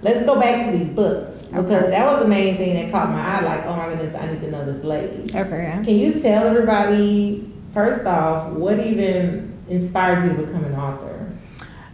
Let's go back to these books, because that was the main thing that caught my eye. Like, oh my goodness, I need to know this lady. Okay. Can you tell everybody, first off, what even inspired you to become an author?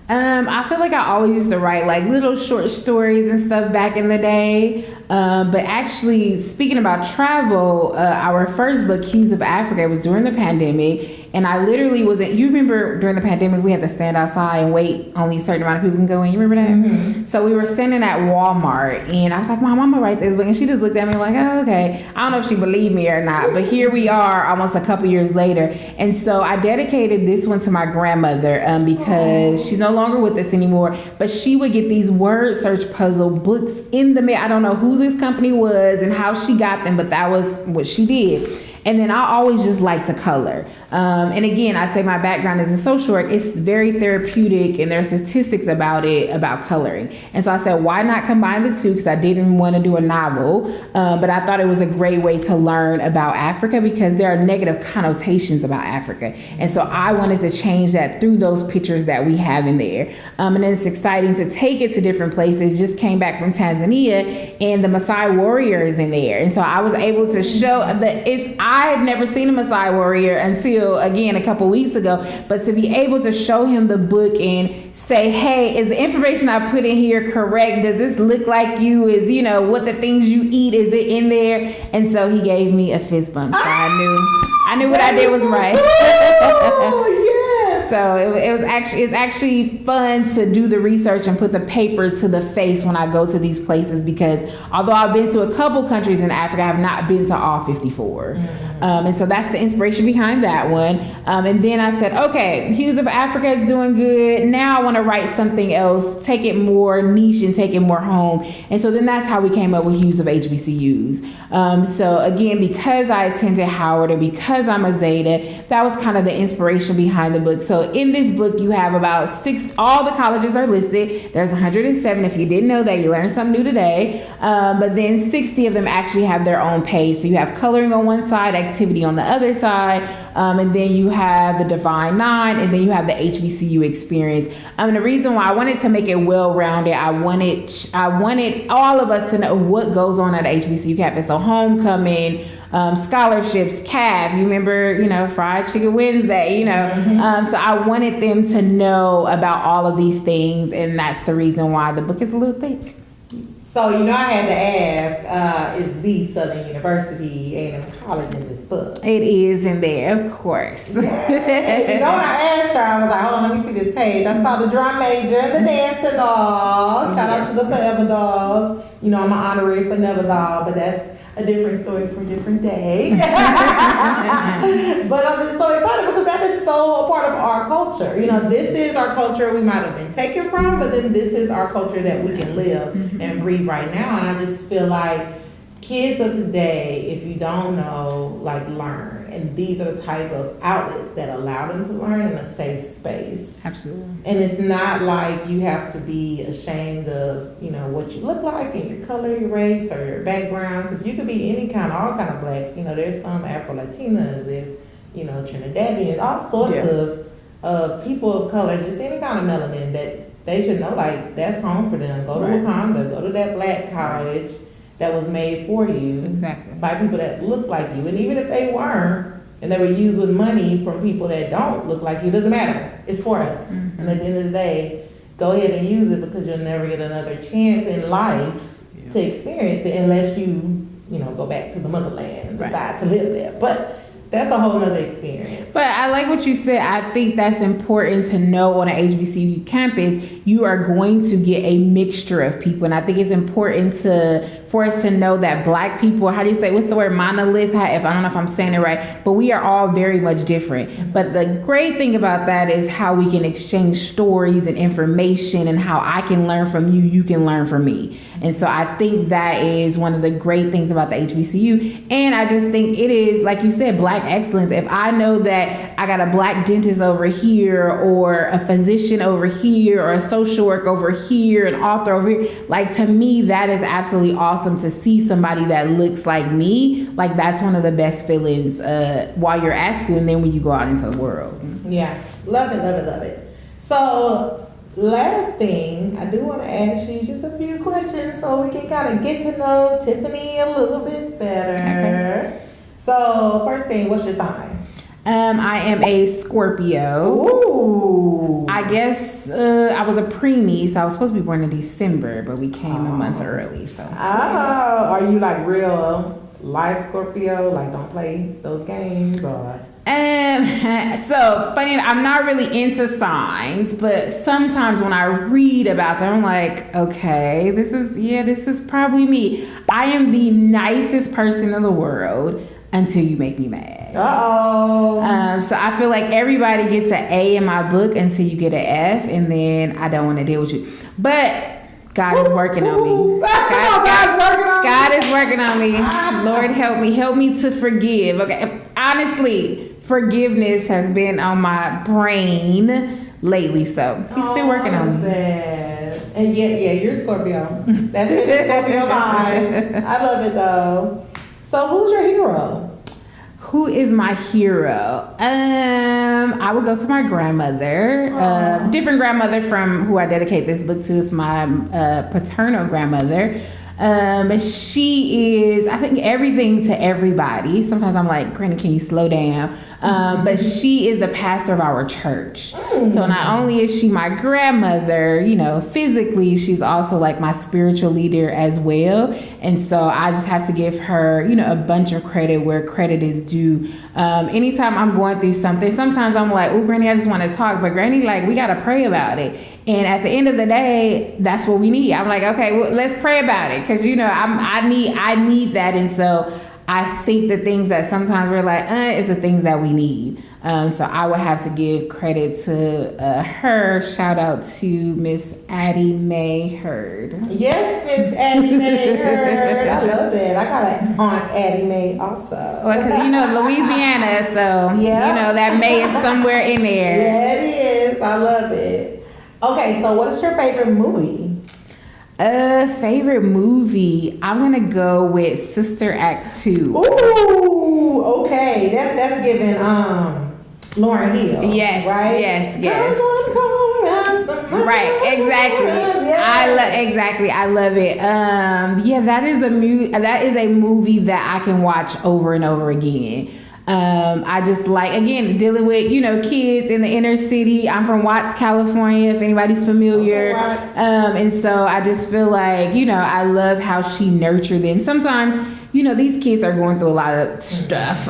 I feel like I always used to write like little short stories and stuff back in the day. But actually, speaking about travel, our first book, Hues of Africa, was during the pandemic. And I literally you remember during the pandemic, we had to stand outside and wait. Only a certain amount of people can go in. You remember that? Mm-hmm. So we were standing at Walmart, and I was like, Mom, I'm going to write this book. And she just looked at me like, oh, okay. I don't know if she believed me or not, but here we are almost a couple years later. And so I dedicated this one to my grandmother because she's no longer with us anymore, but she would get these word search puzzle books in the mail. I don't know who this company was and how she got them, but that was what she did. And then I always just like to color. And again, I say my background is in social work. It's very therapeutic, and there are statistics about it, about coloring. And so I said, why not combine the two? Because I didn't want to do a novel, but I thought it was a great way to learn about Africa, because there are negative connotations about Africa. And so I wanted to change that through those pictures that we have in there. And it's exciting to take it to different places. Just came back from Tanzania, and the Maasai warrior is in there. And so I was able to show that I had never seen a Maasai warrior until, again, a couple weeks ago, but to be able to show him the book and say, hey, is the information I put in here correct? Does this look like you? Is, what the things you eat, is it in there? And so he gave me a fist bump. So I knew what I did was right. Oh, yeah. So it's actually fun to do the research and put the paper to the face when I go to these places, because although I've been to a couple countries in Africa, I have not been to all 54. And so that's the inspiration behind that one. And then I said, okay, Hues of Africa is doing good. Now I want to write something else, take it more niche and take it more home. And so then that's how we came up with Hues of HBCUs. So again, because I attended Howard and because I'm a Zeta, that was kind of the inspiration behind the book. So in this book, you have about all the colleges are listed. There's 107. If you didn't know that, you learned something new today. But then 60 of them actually have their own page. So you have coloring on one side, activity on the other side, and then you have the Divine Nine, and then you have the HBCU experience. The reason why I wanted to make it well-rounded, I wanted all of us to know what goes on at the HBCU campus. So homecoming, scholarships, CAF, you remember, Fried Chicken Wednesday, So I wanted them to know about all of these things, and that's the reason why the book is a little thick. So, I had to ask, is the Southern University A&M College in this book? It is in there, of course. Yeah. When I asked her, I was like, hold on, let me see this page. I saw the drum major and the dancing dolls. Shout out to the Forever Dolls. I'm an honorary Forever doll, but that's a different story for a different day. But I'm just so excited because that is so a part of our culture. This is our culture we might have been taken from, but then this is our culture that we can live and breathe right now. And I just feel like kids of today, if you don't know, learn. And these are the type of outlets that allow them to learn in a safe space. Absolutely. And it's not like you have to be ashamed of, what you look like and your color, your race, or your background. Because you could be all kind of blacks. There's some Afro-Latinas, there's, Trinidadians, all sorts of people of color, just any kind of melanin that they should know, that's home for them. Go to Wakanda, go to that black college that was made for you by people that look like you. And even if they weren't, and they were used with money from people that don't look like you, it doesn't matter. It's for us. And at the end of the day, go ahead and use it, because you'll never get another chance in life to experience it unless you go back to the motherland and decide to live there. But that's a whole nother experience. But I like what you said. I think that's important to know on an HBCU campus. You are going to get a mixture of people. And I think it's important for us to know that black people, how do you say, what's the word, monolith? I don't know if I'm saying it right, but we are all very much different. But the great thing about that is how we can exchange stories and information, and how I can learn from you, you can learn from me. And so I think that is one of the great things about the HBCU. And I just think it is, like you said, black excellence. If I know that I got a black dentist over here, or a physician over here, or a social work over here, an author over here, to me, that is absolutely awesome to see somebody that looks like me. That's one of the best feelings while you're at school, and then when you go out into the world. Yeah, love it, love it, love it. So last thing, I do want to ask you just a few questions so we can kind of get to know Tiffany a little bit better. Okay. So, first thing, what's your sign? I am a Scorpio. Ooh. I guess I was a preemie, so I was supposed to be born in December, but we came a month early. So. Are you like real life Scorpio? Like don't play those games or? So funny, I'm not really into signs, but sometimes when I read about them, I'm like, okay, this is probably me. I am the nicest person in the world until you make me mad. So I feel like everybody gets an A in my book until you get an F, and then I don't want to deal with you. But God is working on me. God is working on me. Lord, help me to forgive. Okay, honestly, forgiveness has been on my brain lately, so He's still working on me. And yeah, you're Scorpio. That's it, Scorpio vibes. I love it though. So who's your hero? Who is my hero? I would go to my grandmother. Different grandmother from who I dedicate this book to is my paternal grandmother. She is, I think, everything to everybody. Sometimes I'm like, Granny, can you slow down? But she is the pastor of our church. So not only is she my grandmother, physically, she's also like my spiritual leader as well. And so I just have to give her, a bunch of credit where credit is due. Anytime I'm going through something, sometimes I'm like, oh, Granny, I just want to talk. But Granny, like, we got to pray about it. And at the end of the day, that's what we need. I'm like, okay, well, let's pray about it. Because, I need that. And so I think the things that sometimes we're like, is the things that we need. So I would have to give credit to her. Shout out to Miss Addie Mae Hurd. Yes, Miss Addie Mae Hurd. I love that. I got an Aunt Addie Mae also. Well, because Louisiana, so that Mae is somewhere in there. Yeah, it is. I love it. Okay, so what is your favorite movie? Favorite movie? I'm gonna go with Sister Act 2. Ooh, okay. That's giving Lauryn Hill. Yes, right? Yes. Right, exactly. Yes. I love it. That is a movie that I can watch over and over again. I just like, again, dealing with, kids in the inner city. I'm from Watts, California, if anybody's familiar. And so I just feel like, I love how she nurtured them. Sometimes, these kids are going through a lot of stuff.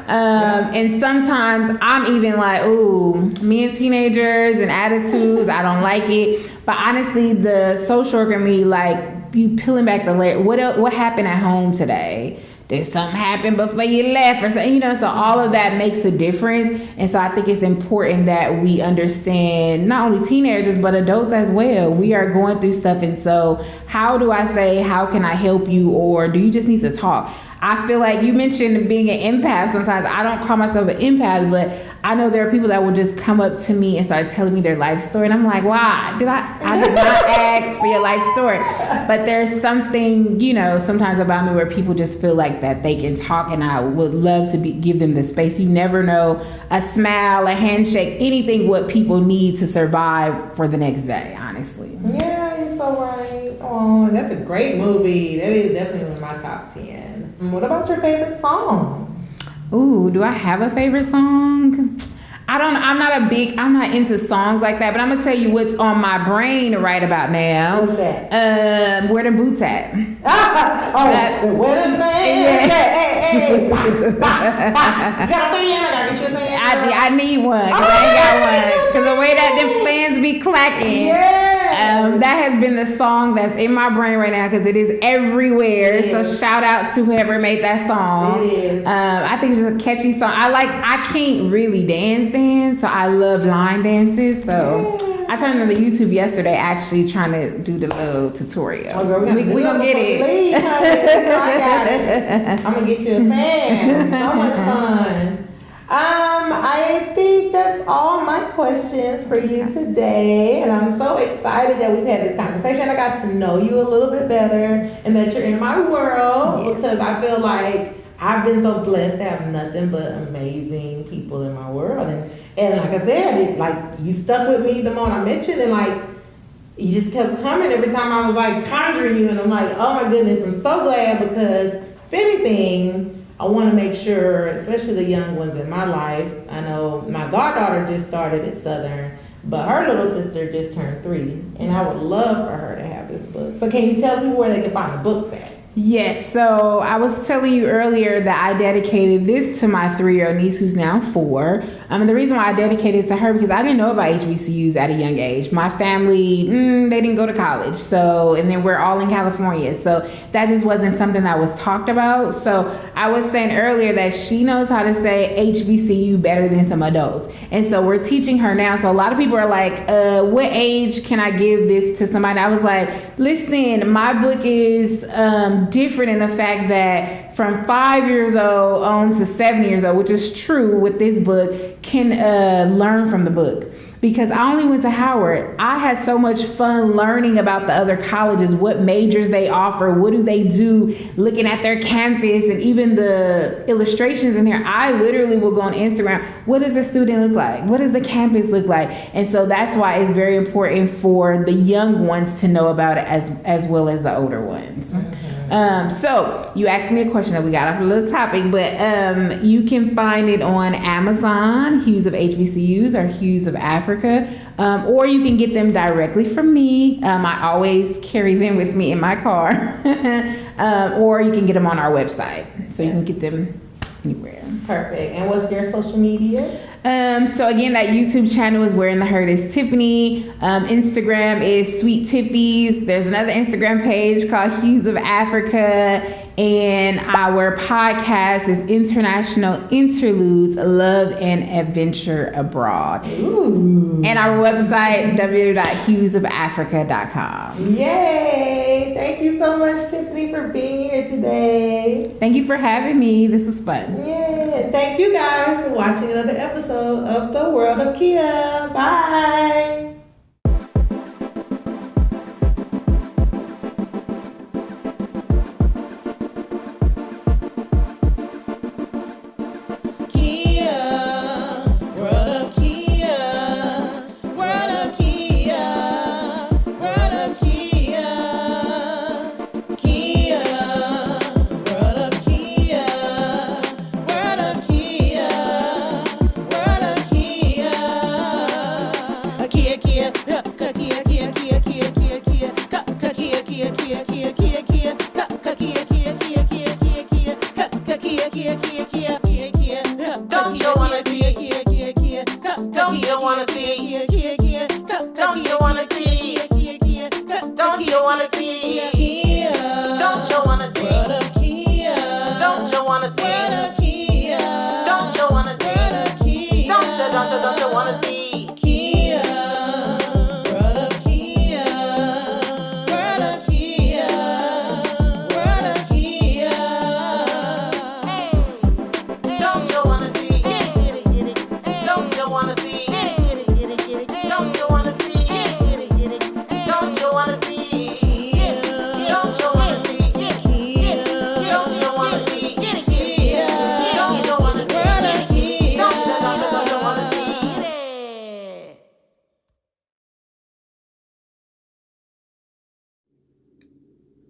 And sometimes I'm even like, ooh, me and teenagers and attitudes, I don't like it. But honestly, the social worker in me, like, you peeling back the layer. What happened at home today? Did something happen before you left or something? So all of that makes a difference. And so I think it's important that we understand not only teenagers, but adults as well. We are going through stuff. And so how do I say, how can I help you? Or do you just need to talk? I feel like you mentioned being an empath. Sometimes I don't call myself an empath, but I know there are people that will just come up to me and start telling me their life story. And I'm like, why? I did not ask for your life story. But there's something, sometimes about me where people just feel like that they can talk, and I would love to give them the space. You never know, a smile, a handshake, anything what people need to survive for the next day, honestly. Yeah, you're so right. Oh, that's a great movie. That is definitely in my top 10. What about your favorite song? Ooh, do I have a favorite song? I'm not into songs like that, but I'm gonna tell you what's on my brain right about now. What's that? Where them boots at? Where them bands? Hey. You got a fan? I gotta get you a fan. I need one, because I ain't got one. Because the way that them fans be clacking. Yeah. That has been the song that's in my brain right now, because it is everywhere. So shout out to whoever made that song. It is. I think it's just a catchy song. I can't really dance, so I love line dances. So I turned on the YouTube yesterday, actually trying to do the little tutorial. Oh, girl, we gonna get it. Please, I got it. I'm gonna get you a fan. So much fun. I think that's all my questions for you today, and I'm so excited that we've had this conversation. I got to know you a little bit better, and that you're in my world, because I feel like I've been so blessed to have nothing but amazing people in my world, And like I said, you stuck with me the moment I mentioned it, like, you just kept coming every time I was like conjuring you, and I'm like, oh my goodness, I'm so glad, because if anything, I want to make sure, especially the young ones in my life. I know my goddaughter just started at Southern, but her little sister just turned 3, and I would love for her to have this book. So can you tell people where they can find the books at? Yes, so I was telling you earlier that I dedicated this to my 3-year-old niece who's now 4. And the reason why I dedicated it to her, because I didn't know about HBCUs at a young age. My family, they didn't go to college. So, and then we're all in California. So that just wasn't something that was talked about. So I was saying earlier that she knows how to say HBCU better than some adults. And so we're teaching her now. So a lot of people are like, what age can I give this to somebody? I was like, listen, my book is different in the fact that from 5 years old on to 7 years old, which is true with this book, can learn from the book. Because I only went to Howard. I had so much fun learning about the other colleges, what majors they offer, what do they do, looking at their campus, and even the illustrations in here. I literally will go on Instagram. What does a student look like? What does the campus look like? And so that's why it's very important for the young ones to know about it as well as the older ones. Mm-hmm. So you asked me a question that we got off a little topic, but you can find it on Amazon, Hues of HBCUs or Hues of Africa. Or you can get them directly from me. I always carry them with me in my car. Or you can get them on our website. So you can get them anywhere. Perfect. And what's your social media? So again, that YouTube channel is Where in the Herd is Tiffany. Instagram is Sweet Tiffies. There's another Instagram page called Hues of Africa. And our podcast is International Interludes, Love and Adventure Abroad. Ooh. And our website, www.huesofafrica.com. Yay! Thank you so much, Tiffany, for being here today. Thank you for having me. This was fun. Yeah. Thank you guys for watching another episode of The World of Kia. Bye.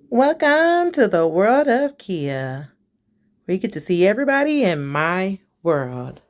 Welcome to the world of Kia, where you get to see everybody in my world.